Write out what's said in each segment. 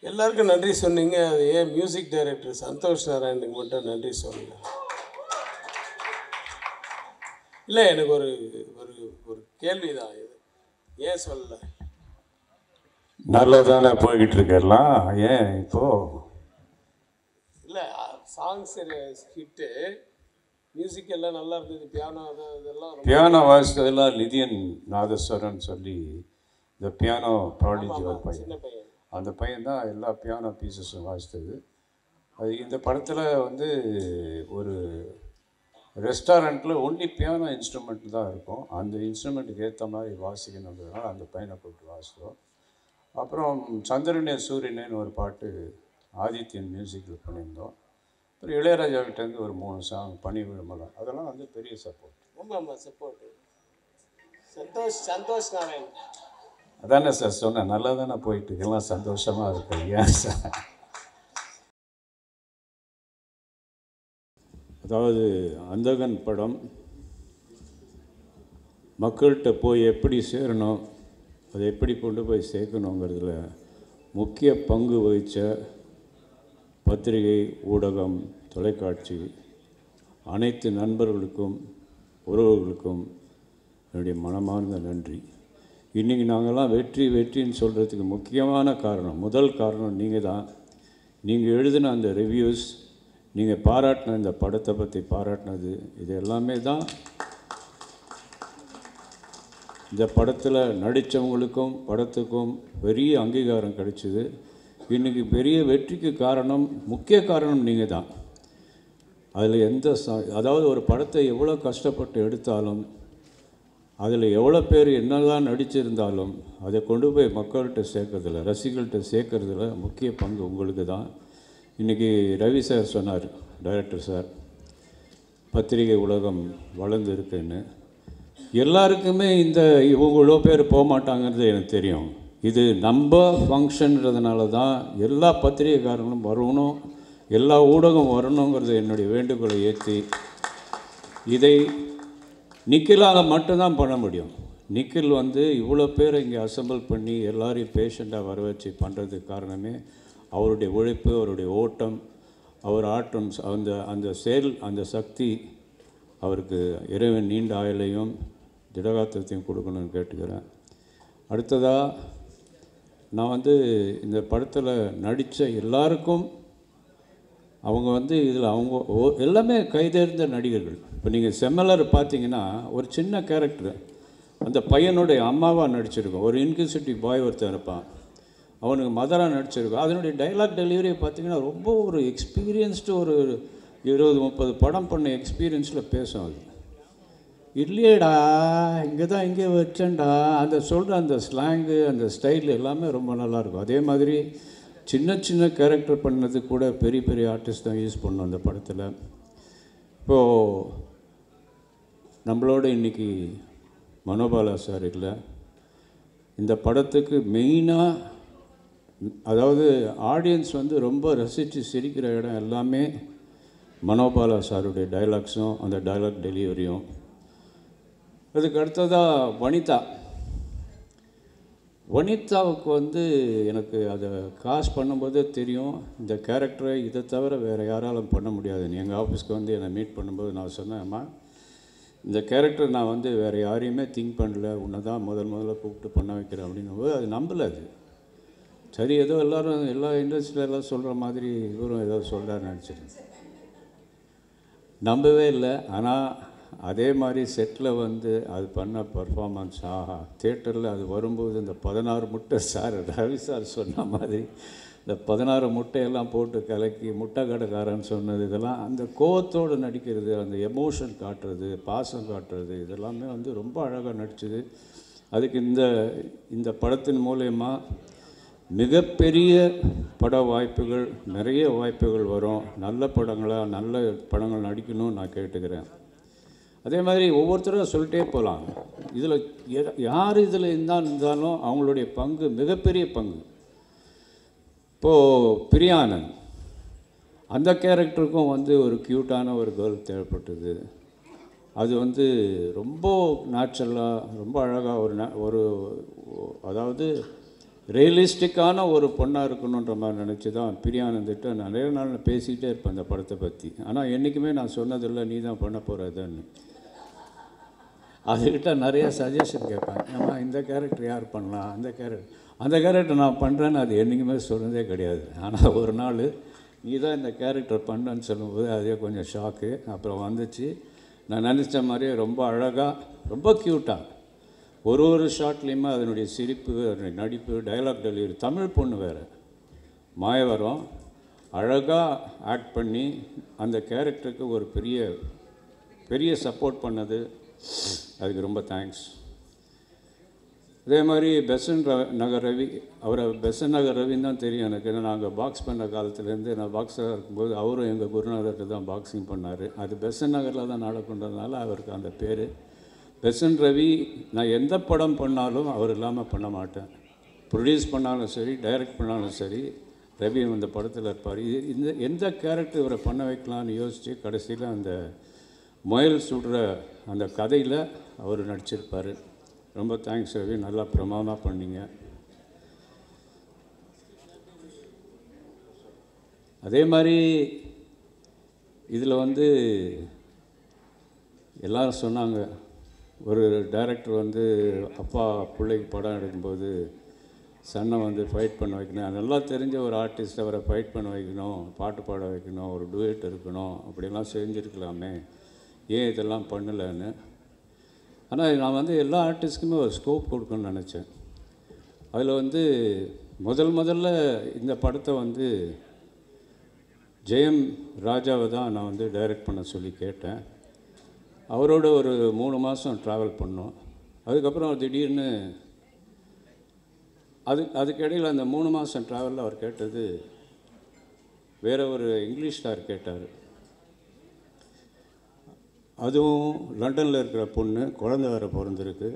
எல்லாருக்கும் நன்றி சொன்னீங்க. அது ஏன் மியூசிக் டைரக்டர் சந்தோஷ் நாராயணுக்கு மட்டும் நன்றி சொல்லல? இல்லை, எனக்கு ஒரு ஒரு ஒரு கேள்வி தான் இது. ஏன் சொல்லலை? நல்லதானே போய்கிட்டு இருக்கலாம். ஏன் இப்போ இல்லை, சாங்ஸ் ஹிட்டு, மியூசிக் எல்லாம் நல்லா இருந்தது. பியானோ இதெல்லாம் பியானோ வாசித்ததெல்லாம் லிதியன் நாதஸ்வரன் சொல்லி இந்த பியானோ ப்ராடிஜி ஒரு பையன், சின்ன பையன், அந்த பையன் தான் எல்லா பியானோ பீசஸும் வாசித்தது. அது இந்த படத்தில் வந்து ஒரு ரெஸ்டாரண்ட்டில் ஒன்லி பியானோ இன்ஸ்ட்ருமெண்ட் தான் இருக்கும். அந்த இன்ஸ்ட்ருமெண்ட்டுக்கு ஏற்ற மாதிரி வாசிக்கணுன்றதுனால அந்த பையனை கூப்பிட்டு வாசித்தோம். அப்புறம் சந்திரனே சூரியனேன்னு ஒரு பாட்டு ஆதித்யன் மியூசிக்கில் பண்ணியிருந்தோம். அப்புறம் இளையராஜாக்கிட்டேருந்து ஒரு 3 சாங் பனி விழுமலாம், அதெல்லாம் வந்து பெரிய சப்போர்ட். ஆமாம் சப்போர்ட்டு. சந்தோஷ் நாராயண் அதானே சார் சொன்னேன், நல்லா தானே போயிட்டு எல்லாம் சந்தோஷமாக இருக்கு. ஏன் சார்? அதாவது அந்தகன் படம் மக்கள்கிட்ட போய் எப்படி சேரணும், அதை எப்படி கொண்டு போய் சேர்க்கணுங்கிறதுல முக்கிய பங்கு வகித்த பத்திரிகை, ஊடகம், தொலைக்காட்சி அனைத்து நண்பர்களுக்கும் உறவுகளுக்கும் என்னுடைய மனமார்ந்த நன்றி. இன்றைக்கி நாங்கள்லாம் வெற்றின்னு சொல்கிறதுக்கு முக்கியமான காரணம், முதல் காரணம் நீங்கள் தான். நீங்கள் எழுதின அந்த ரிவ்யூஸ், நீங்கள் பாராட்டின இந்த படத்தை பற்றி பாராட்டினது, இது எல்லாமே தான் இந்த படத்தில் நடித்தவங்களுக்கும் படத்துக்கும் பெரிய அங்கீகாரம் கிடைச்சிது. இன்றைக்கி பெரிய வெற்றிக்கு காரணம், முக்கிய காரணம் நீங்கள் தான். அதில் அதாவது ஒரு படத்தை எவ்வளோ கஷ்டப்பட்டு எடுத்தாலும், அதில் எவ்வளோ பேர் என்னதான் நடிச்சிருந்தாலும் அதை கொண்டு போய் மக்கள்கிட்ட சேர்க்கறதில்ல, ரசிகர்கள்ட்ட சேர்க்கறதில்ல முக்கிய பங்கு உங்களுக்கு தான். இன்றைக்கி ரவி சார் சொன்னார், டைரக்டர் சார், பத்திரிகை உலகம் வளர்ந்து இருக்குன்னு. எல்லாருக்குமே இவங்களோ பேர் போக மாட்டாங்கிறது எனக்கு தெரியும். இது நம்ம ஃபங்க்ஷன்றதுனால தான் எல்லா பத்திரிகைக்காரங்களும் வரணும், எல்லா ஊடகம் வரணுங்கிறது என்னுடைய வேண்டுகோளை ஏற்றி, இதை நிக்கிலால் மட்டும்தான் பண்ண முடியும். நிக்கில் வந்து இவ்வளோ பேரை இங்கே அசம்பிள் பண்ணி எல்லாரையும் பேஷண்ட்டாக வர வச்சு பண்ணுறதுக்கு காரணமே அவருடைய உழைப்பு, அவருடைய ஓட்டம், அவர் ஆட்டம், அந்த செயல், அந்த சக்தி. அவருக்கு இறைவன் நீண்ட ஆயுளையும் திடகாத்திரத்தையும் கொடுக்கணும்னு கேட்டுக்கிறேன். அடுத்ததாக நான் வந்து இந்த படத்தில் நடித்த எல்லாருக்கும், அவங்க வந்து இதில் அவங்க எல்லாமே கைதேர்ந்த நடிகர்கள். இப்போ நீங்கள் செம்மலர் பார்த்தீங்கன்னா ஒரு சின்ன கேரக்டர், அந்த பையனுடைய அம்மாவாக நடிச்சிருக்கோம். ஒரு இன்க்யூசிட்டிவ் பாய் ஒருத்தர் இருப்பான், அவனுக்கு மதராக நடிச்சிருக்கோம். அதனுடைய டைலாக் டெலிவரியை பார்த்தீங்கன்னா ரொம்ப ஒரு எக்ஸ்பீரியன்ஸ்டு, ஒரு 20-30 படம் பண்ண எக்ஸ்பீரியன்ஸில் பேசும். அது இல்லையேடா, இங்கே வச்சேன்டா, அந்த சொல்கிற அந்த ஸ்லாங்கு, அந்த ஸ்டைல் எல்லாமே ரொம்ப நல்லாயிருக்கும். அதே மாதிரி சின்ன கேரக்டர் பண்ணது கூட பெரிய பெரிய ஆர்டிஸ்ட் தான் யூஸ் பண்ணோம் அந்த படத்தில். இப்போது நம்மளோட இன்றைக்கி மனோபாலா சார் இல்லை. இந்த படத்துக்கு மெயினாக, அதாவது ஆடியன்ஸ் வந்து ரொம்ப ரசித்து சிரிக்கிற இடம் எல்லாமே மனோபாலா சாருடைய டைலாக்ஸும் அந்த டைலாக் டெலிவரியும். அதுக்கு அடுத்ததாக வனிதாவுக்கு வந்து எனக்கு அதை காஸ்ட் பண்ணும்போதே தெரியும், இந்த கேரக்டரை இதை தவிர வேறு யாராலும் பண்ண முடியாதுன்னு. எங்கள் ஆஃபீஸ்க்கு வந்து என்னை மீட் பண்ணும்போது நான் சொன்னேன், அம்மா இந்த கேரக்டர் நான் வந்து வேறு யாரையுமே திங்க் பண்ணல, உன்னை தான் முதல்ல கூப்பிட்டு பண்ண வைக்கிறேன் அப்படின்னும்போது அது நம்பலை. அது சரி, ஏதோ எல்லோரும் எல்லா இண்டஸ்ட்ரியில் எல்லாம் சொல்கிற மாதிரி இவரும் ஏதோ சொல்கிறாருன்னு நினச்சிருந்தேன். நம்பவே இல்லை. ஆனால் அதே மாதிரி செட்டில் வந்து அது பண்ண பர்ஃபார்மன்ஸ், ஆஹா, தியேட்டரில் அது வரும்போது இந்த 16 முட்டை சார் ரவி சார் சொன்ன மாதிரி இந்த 16 முட்டையெல்லாம் போட்டு கலக்கி முட்டை கடைக்காரன்னு சொன்னது, இதெல்லாம் அந்த கோவத்தோடு நடிக்கிறது, அந்த எமோஷன் காட்டுறது, பாசம் காட்டுறது, இதெல்லாமே வந்து ரொம்ப அழகாக நடிச்சுது. அதுக்கு இந்த படத்தின் மூலயமா மிகப்பெரிய பட வாய்ப்புகள், நிறைய வாய்ப்புகள் வரும். நல்ல படங்கள் நடிக்கணும்னு நான் கேட்டுக்கிறேன். அதே மாதிரி ஒவ்வொருத்தரும் சொல்லிட்டே போகலாம். இதில் யார் இதில் இருந்தாலும் அவங்களுடைய பங்கு மிகப்பெரிய பங்கு. இப்போது பிரியானந்த், அந்த கேரக்டருக்கும் வந்து ஒரு க்யூட்டான ஒரு கேர்ள் தேவைப்பட்டது. அது வந்து ரொம்ப நேச்சுரலாக, ரொம்ப அழகாக அதாவது ரியலிஸ்டிக்கான ஒரு பொண்ணாக இருக்கணுன்ற மாதிரி நினச்சி தான் பிரியானந்துட்டு நிறைய நாள் பேசிக்கிட்டே இருப்பேன் அந்த படத்தை பற்றி. ஆனால் என்றைக்குமே நான் சொன்னதில்லை நீ தான் பண்ண போகிறதுன்னு. அதுக்கிட்ட நிறைய சஜஷன் கேட்பேன். ஏமா இந்த கேரக்டர் யார் பண்ணலாம், அந்த கேரக்டர் நான் பண்ணுறேன்னு அது என்றைக்குமே சொன்னதே கிடையாது. ஆனால் ஒரு நாள் நீ தான் இந்த கேரக்டர் பண்ணுன்னு சொல்லும்போது அதே கொஞ்சம் ஷாக்கு. அப்புறம் வந்துச்சு. நான் நினச்ச மாதிரியே ரொம்ப அழகாக, ரொம்ப க்யூட்டாக, ஒரு ஷார்ட்லேயுமே அதனுடைய சிரிப்பு, அதனுடைய நடிப்பு, டைலாக் டெலிவரி, தமிழ் பொண்ணு வேறு, மாயவரம் அழகாக ஆக்ட் பண்ணி அந்த கேரக்டருக்கு ஒரு பெரிய சப்போர்ட் பண்ணது. அதுக்கு ரொம்ப தேங்க்ஸ். அதே மாதிரி பெசன் நகர் ரவி, அவரை பெசன் நகர் ரவின்னு தான் தெரியும் எனக்கு. ஏன்னா நாங்கள் பாக்ஸ் பண்ண காலத்துலேருந்து நான் பாக்ஸராக இருக்கும்போது அவரும் எங்கள் குருநாதர்கிட்ட தான் பாக்ஸிங் பண்ணார். அது பெசன் நகரில் தான் நடக்குன்றதுனால அவருக்கு அந்த பேர் பெசன் ரவி. நான் எந்த படம் பண்ணாலும் அவர் இல்லாமல் பண்ண மாட்டேன். ப்ரொடியூஸ் பண்ணாலும் சரி, டைரக்ட் பண்ணாலும் சரி, ரவி அந்த படத்தில் இருப்பார். எந்த கேரக்டர் இவரை பண்ண வைக்கலான்னு யோசித்து கடைசியில் அந்த முயல் சுடுற அந்த கதையில் அவர் நடிச்சிருப்பார். ரொம்ப தேங்க்ஸ் ரவி, நல்லா பிரமாதமாக பண்ணீங்க. அதே மாதிரி இதில் எல்லோரும் சொன்னாங்க, ஒரு டைரக்டர் அப்பா பிள்ளைக்கு படம் எடுக்கும்போது சன்னை ஃபைட் பண்ண வைக்கணும், நல்லா தெரிஞ்ச ஒரு ஆர்டிஸ்ட் அவரை ஃபைட் பண்ண வைக்கணும், பாட்டு பாட வைக்கணும், ஒரு டுவேட் இருக்கணும், அப்படிலாம் செஞ்சுருக்கலாமே, ஏன் இதெல்லாம் பண்ணலைன்னு. ஆனால் நான் எல்லா ஆர்டிஸ்ட்டுக்குமே ஒரு ஸ்கோப் கொடுக்கணும்னு நினச்சேன். அதில் முதல்ல இந்த படத்தை ஜெயம் ராஜாவை தான் நான் டைரக்ட் பண்ண சொல்லி கேட்டேன். அவரோட ஒரு 3 மாதம் ட்ராவல் பண்ணோம். அதுக்கப்புறம் திடீர்னு அதுக்கிடையில் அந்த 3 மாதம் ட்ராவலில் அவர் கேட்டது வேறு ஒரு இங்கிலீஷ் ஸ்டார் கேட்டார். அதுவும் லண்டனில் இருக்கிற பொண்ணு, குழந்தை வேறு பிறந்திருக்கு.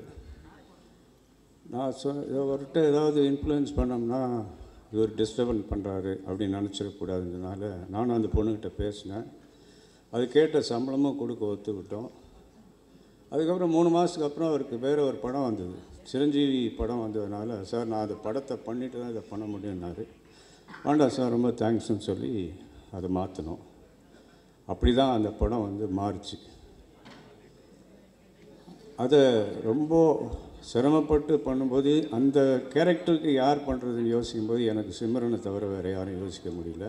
நான் இவர்கிட்ட ஏதாவது இன்ஃப்ளூயன்ஸ் பண்ணோம்னா இவர் டிஸ்டர்பன் பண்ணுறாரு அப்படின்னு நினச்சிடக்கூடாதுன்றதுனால நானும் அந்த பொண்ணுக்கிட்ட பேசினேன். அது கேட்ட சம்பளமும் கொடுக்க ஒத்துக்கிட்டோம். அதுக்கப்புறம் 3 மாதத்துக்கு அப்புறம் அவருக்கு வேறு ஒரு படம் வந்தது, சிரஞ்சீவி படம் வந்ததுனால, சார் நான் அந்த படத்தை பண்ணிவிட்டு தான் இதை பண்ண முடியும்னாரு. வேண்டாம் சார், ரொம்ப தேங்க்ஸ்ன்னு சொல்லி அதை மாற்றினோம். அப்படி தான் அந்த படம் மாறிச்சு. அதை ரொம்ப சிரமப்பட்டு பண்ணும்போது அந்த கேரக்டருக்கு யார் பண்ணுறதுன்னு யோசிக்கும்போது எனக்கு சிம்ரனை தவிர வேறு யாரும் யோசிக்க முடியல.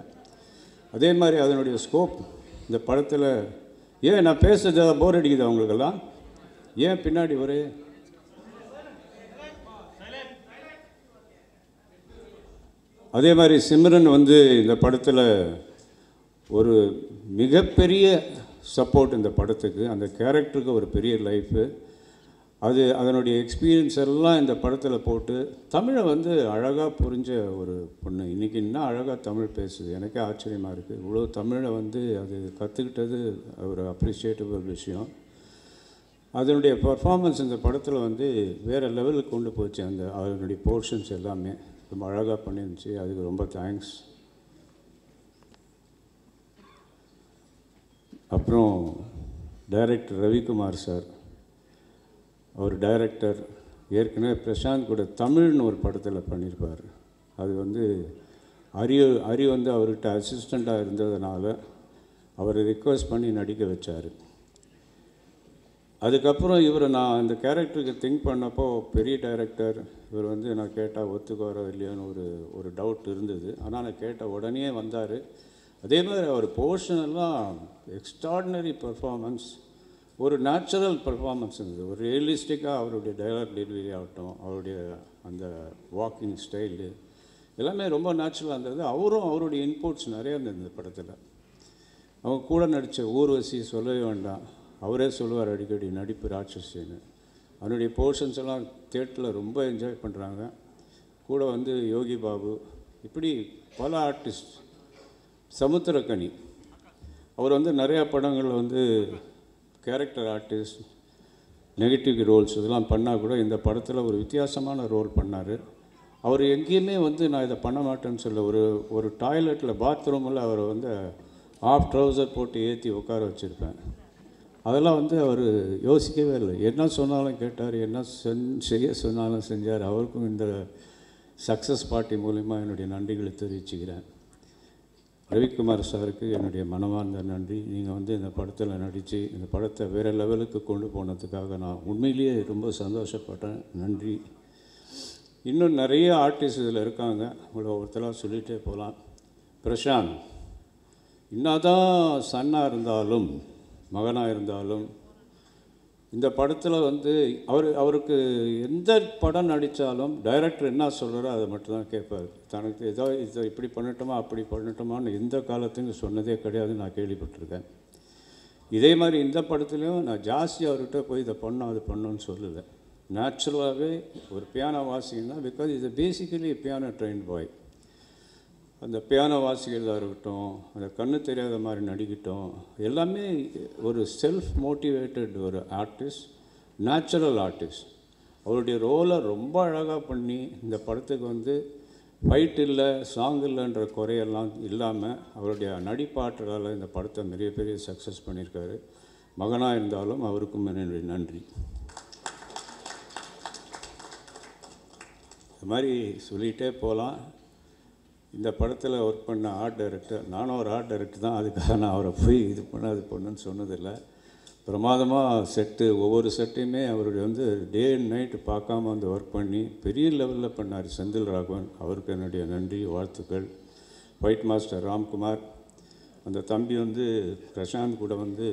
அதே மாதிரி அதனுடைய ஸ்கோப் இந்த படத்தில், ஏன் நான் பேசுறது போர் அடிக்குது அவங்களுக்கெல்லாம், ஏன் பின்னாடி ஒரே அதே மாதிரி சிம்ரன் இந்த படத்தில் ஒரு மிகப்பெரிய சப்போர்ட் இந்த படத்துக்கு, அந்த கேரக்டருக்கு ஒரு பெரிய லைஃபு. அதனுடைய எக்ஸ்பீரியன்ஸ் எல்லாம் இந்த படத்தில் போட்டு தமிழை அழகாக புரிஞ்ச ஒரு பொண்ணு. இன்றைக்கி இன்னும் அழகாக தமிழ் பேசுது. எனக்கே ஆச்சரியமாக இருக்குது. இவ்வளோ தமிழை அது கற்றுக்கிட்டது ஒரு அப்ரிஷியேட்டிவ் விஷயம். அதனுடைய பர்ஃபார்மன்ஸ் இந்த படத்தில் வேறு லெவலுக்கு கொண்டு போச்சு. அதனுடைய போர்ஷன்ஸ் எல்லாமே ரொம்ப அழகாக பண்ணிருந்துச்சு. அதுக்கு ரொம்ப தேங்க்ஸ். அப்புறம் டைரக்டர் ரவிக்குமார் சார், அவர் டைரக்டர் ஏற்கனவே பிரசாந்த் கூட தமிழ்னு ஒரு படத்தில் பண்ணியிருப்பார். அது அரி அவர்கிட்ட அசிஸ்டண்ட்டாக இருந்ததுனால அவரை ரிக்வெஸ்ட் பண்ணி நடிக்க வச்சார். அதுக்கப்புறம் இவரை நான் அந்த கேரக்டருக்கு திங்க் பண்ணப்போ பெரிய டைரக்டர் இவர் நான் கேட்டால் ஒத்துக்குவாரோ இல்லையோன்னு ஒரு டவுட் இருந்தது. ஆனால் நான் கேட்ட உடனே வந்தார். அதே மாதிரி அவர் போர்ஷனெல்லாம் எக்ஸ்ட்ராடினரி பர்ஃபார்மன்ஸ், ஒரு நேச்சுரல் பர்ஃபார்மன்ஸ் இருந்தது. ஒரு ரியலிஸ்டிக்காக அவருடைய டைலாக் டெலிவரி ஆகட்டும், அவருடைய அந்த வாக்கிங் ஸ்டைலு எல்லாமே ரொம்ப நேச்சுரலாக இருந்தது. அவருடைய இன்புட்ஸ் நிறையா இருந்தது இந்த படத்தில். அவங்க கூட நடித்த ஊர்வசி சொல்லவே வேண்டாம், அவரே சொல்லுவார் அடிக்கடி, நடிப்பு ராட்சசின்னு. அவனுடைய போர்ஷன்ஸ் எல்லாம் தியேட்டரில் ரொம்ப என்ஜாய் பண்ணுறாங்க. கூட யோகி பாபு, இப்படி பல ஆர்டிஸ்ட். சமுத்திரக்கனி அவர் நிறையா படங்களில் கேரக்டர் ஆர்டிஸ்ட், நெகட்டிவ் ரோல்ஸ் இதெல்லாம் பண்ணால் கூட இந்த படத்தில் ஒரு வித்தியாசமான ரோல் பண்ணார். அவர் எங்கேயுமே நான் இதை பண்ண மாட்டேன்னு சொல்ல, ஒரு டாய்லெட்டில் பாத்ரூமில் அவரை ஆஃப் ட்ரௌசர் போட்டு ஏற்றி உட்கார வச்சுருப்பேன். அதெல்லாம் அவர் யோசிக்கவே இல்லை. என்ன சொன்னாலும் கேட்டார், என்ன செய்ய சொன்னாலும் செஞ்சார். அவருக்கும் சக்ஸஸ் பார்ட்டி மூலிமா என்னுடைய நன்றிகளை தெரிவிச்சுக்கிறேன். ரவிக்குமார் சாருக்கு என்னுடைய மனமார்ந்த நன்றி. நீங்கள் வந்து இந்த படத்தில் நடித்து இந்த படத்தை வேறு லெவலுக்கு கொண்டு போனதுக்காக நான் உண்மையிலேயே ரொம்ப சந்தோஷப்பட்டேன். நன்றி. இன்னும் நிறைய ஆர்டிஸ்ட் இதில் இருக்காங்க, உங்களை ஒருத்தராக சொல்லிகிட்டே போகலாம். பிரசாந்த் என்னதான் சன்னாக இருந்தாலும் மகனாக இருந்தாலும் இந்த படத்தில் வந்து அவருக்கு எந்த படம் நடித்தாலும் டைரக்டர் என்ன சொல்கிறாரோ அதை மட்டும்தான் கேட்பார். தனக்கு ஏதோ இதை இப்படி பண்ணட்டுமா அப்படி பண்ணட்டுமான்னு எந்த காலத்துக்கும் சொன்னதே கிடையாது, நான் கேள்விப்பட்டிருக்கேன். இதே மாதிரி இந்த படத்துலையும் நான் ஜாஸ்தி அவர்கிட்ட போய் இதை பண்ணோம் அது பண்ணோன்னு சொல்லலை. நேச்சுரலாகவே ஒரு பியானோ வாசிங்கன்னா, பிகாஸ் இது பேசிக்கலி பியானோ ட்ரெயின் பாய், அந்த பியானோ வாசிக்கிறதா இருக்கட்டும், அந்த கண்ணு தெரியாத மாதிரி நடிக்கட்டும், எல்லாமே ஒரு செல்ஃப் மோட்டிவேட்டட் ஒரு ஆர்டிஸ்ட், நேச்சுரல் ஆர்டிஸ்ட். அவருடைய ரோலை ரொம்ப அழகாக பண்ணி இந்த படத்துக்கு வந்து ஃபைட் இல்லை சாங் இல்லைன்ற குறையெல்லாம் இல்லாமல் அவருடைய நடிப்பாற்றலால் இந்த படத்தை பெரிய சக்ஸஸ் பண்ணியிருக்காரு. மகனாக இருந்தாலும் அவருக்கும் என்னுடைய நன்றி. இது மாதிரி சொல்லிகிட்டே போகலாம். இந்த படத்தில் ஒர்க் பண்ண ஆர்ட் டைரக்டர், நானும் ஒரு ஆர்ட் டைரக்டர் தான், அதுக்காக நான் அவரை போய் இது பண்ண அது பண்ணுன்னு சொன்னதில்லை. பிரமாதமாக செட்டு, ஒவ்வொரு செட்டையுமே அவருடைய வந்து டே அண்ட் நைட்டு பார்க்காம வந்து ஒர்க் பண்ணி பெரிய லெவலில் பண்ணார் செந்தில் ராகவன். அவருக்கு என்னுடைய நன்றி வாழ்த்துக்கள். ஃபைட் மாஸ்டர் ராம்குமார், அந்த தம்பி வந்து பிரசாந்த் கூட வந்து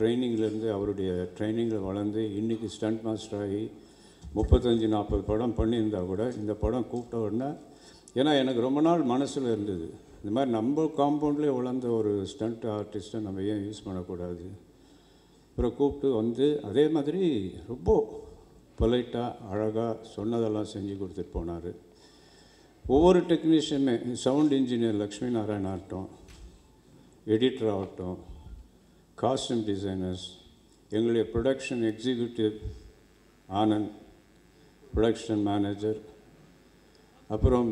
ட்ரைனிங்லேருந்து அவருடைய ட்ரைனிங்கில் வளர்ந்து இன்றைக்கி ஸ்டண்ட் மாஸ்டர் ஆகி 35-40 படம் பண்ணியிருந்தால் கூட இந்த படம் கூப்பிட்ட உடனே, ஏன்னா எனக்கு ரொம்ப நாள் மனசில் இருந்தது, இந்த மாதிரி நம்ம காம்பவுண்ட்லேயே வளர்ந்த ஒரு ஸ்டண்ட் ஆர்டிஸ்ட்டை நம்ம ஏன் யூஸ் பண்ணக்கூடாது. அப்புறம் கூப்பிட்டு வந்து அதே மாதிரி ரொம்ப பொலைட்டாக அழகாக சொன்னதெல்லாம் செஞ்சு கொடுத்துட்டு போனார். ஒவ்வொரு டெக்னீஷியனுமே, சவுண்ட் இன்ஜினியர் லக்ஷ்மி நாராயண் ஆகட்டும், எடிட்டர் ஆகட்டும், காஸ்டியூம் டிசைனர்ஸ், எங்களுடைய production executive Anand, production manager, அப்புறம்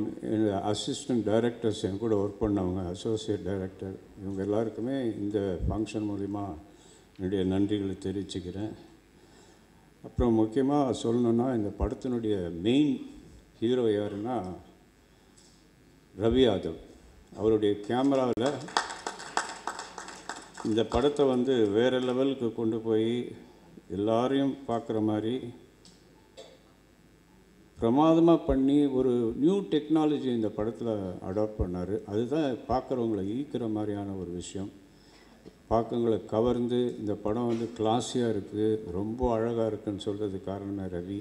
அசிஸ்டன்ட் டைரக்டர்ஸ் என் கூட ஒர்க் பண்ணவங்க, அசோசியேட் டைரக்டர், இவங்க எல்லாருக்குமே இந்த ஃபங்க்ஷன் மூலிமா என்னுடைய நன்றிகளை தெரிவிச்சுக்கிறேன். அப்புறம் முக்கியமாக சொல்லணுன்னா, இந்த படத்தினுடைய மெயின் ஹீரோ யாருன்னா ரவி யாதவ். அவருடைய கேமராவில் இந்த படத்தை வந்து வேறு லெவலுக்கு கொண்டு போய் எல்லாரையும் பார்க்குற மாதிரி பிரமாதமாக பண்ணி ஒரு நியூ டெக்னாலஜி இந்த படத்தில் அடாப்ட் பண்ணார். அதுதான் பார்க்குறவங்களை ஈர்க்கிற மாதிரியான ஒரு விஷயம். பார்க்கவங்களை கவர்ந்து இந்த படம் வந்து கிளாஸியாக இருக்குது, ரொம்ப அழகாக இருக்குதுன்னு சொல்கிறதுக்கு காரணமே ரவி.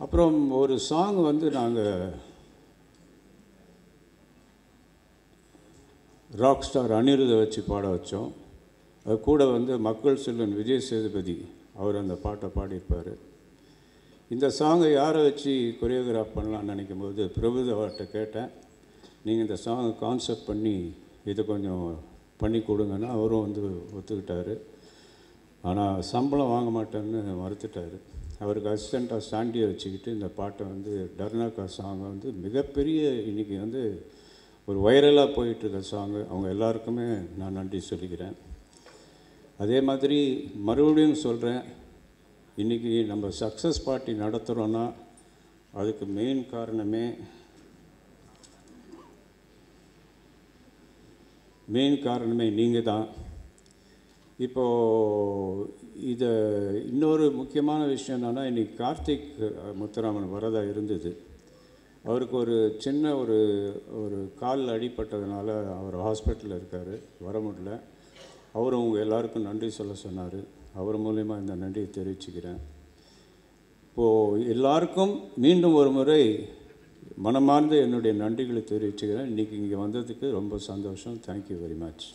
அப்புறம் ஒரு சாங் வந்து நாங்கள் ராக் ஸ்டார் அனிருத்தை வச்சு பாட வச்சோம். அது கூட வந்து மக்கள் செல்வன் விஜய் சேதுபதி அவர் அந்த பாட்டை பாடியிருப்பார். இந்த சாங்கை யாரை வச்சு கொரியோகிராஃப் பண்ணலான்னு நினைக்கும் போது பிரபுதேவாட்ட கேட்டேன், நீங்கள் இந்த சாங்கை கான்செப்ட் பண்ணி இதை கொஞ்சம் பண்ணி கொடுங்கன்னா அவரும் வந்து ஒத்துக்கிட்டார். ஆனால் சம்பளம் வாங்க மாட்டேன்னு மறுத்துட்டார். அவருக்கு அசிஸ்டண்ட்டாக சாண்டியை வச்சுக்கிட்டு இந்த பாட்டை வந்து டர்னாக்கா சாங்கை வந்து மிகப்பெரிய இன்றைக்கி வந்து ஒரு வைரலாக போயிட்டுருக்க சாங்கு. அவங்க எல்லாருக்குமே நான் நன்றி சொல்லிக்கிறேன். அதே மாதிரி மறுபடியும் சொல்கிறேன், இன்றைக்கி நம்ம சக்ஸஸ் பார்ட்டி நடத்துகிறோன்னா அதுக்கு மெயின் காரணமே நீங்கள் தான். இப்போது இதை இன்னொரு முக்கியமான விஷயம் என்னென்னா, இன்றைக்கி கார்த்திக் முத்துராமன் வரதா இருந்தது. அவருக்கு ஒரு சின்ன ஒரு காலில் அடிப்பட்டதுனால அவர் ஹாஸ்பிட்டலில் இருக்கார், வர முடியல. அவரும் உங்கள் எல்லாருக்கும் நன்றி சொல்ல சொன்னார். அவர் மூலமா இந்த நன்றியை தெரிவிச்சுக்கிறேன். இப்போது எல்லாருக்கும் மீண்டும் ஒரு முறை மனமார்ந்த என்னுடைய நன்றிகளை தெரிவிச்சுக்கிறேன். இன்றைக்கி இங்கே வந்ததுக்கு ரொம்ப சந்தோஷம். Thank you very much.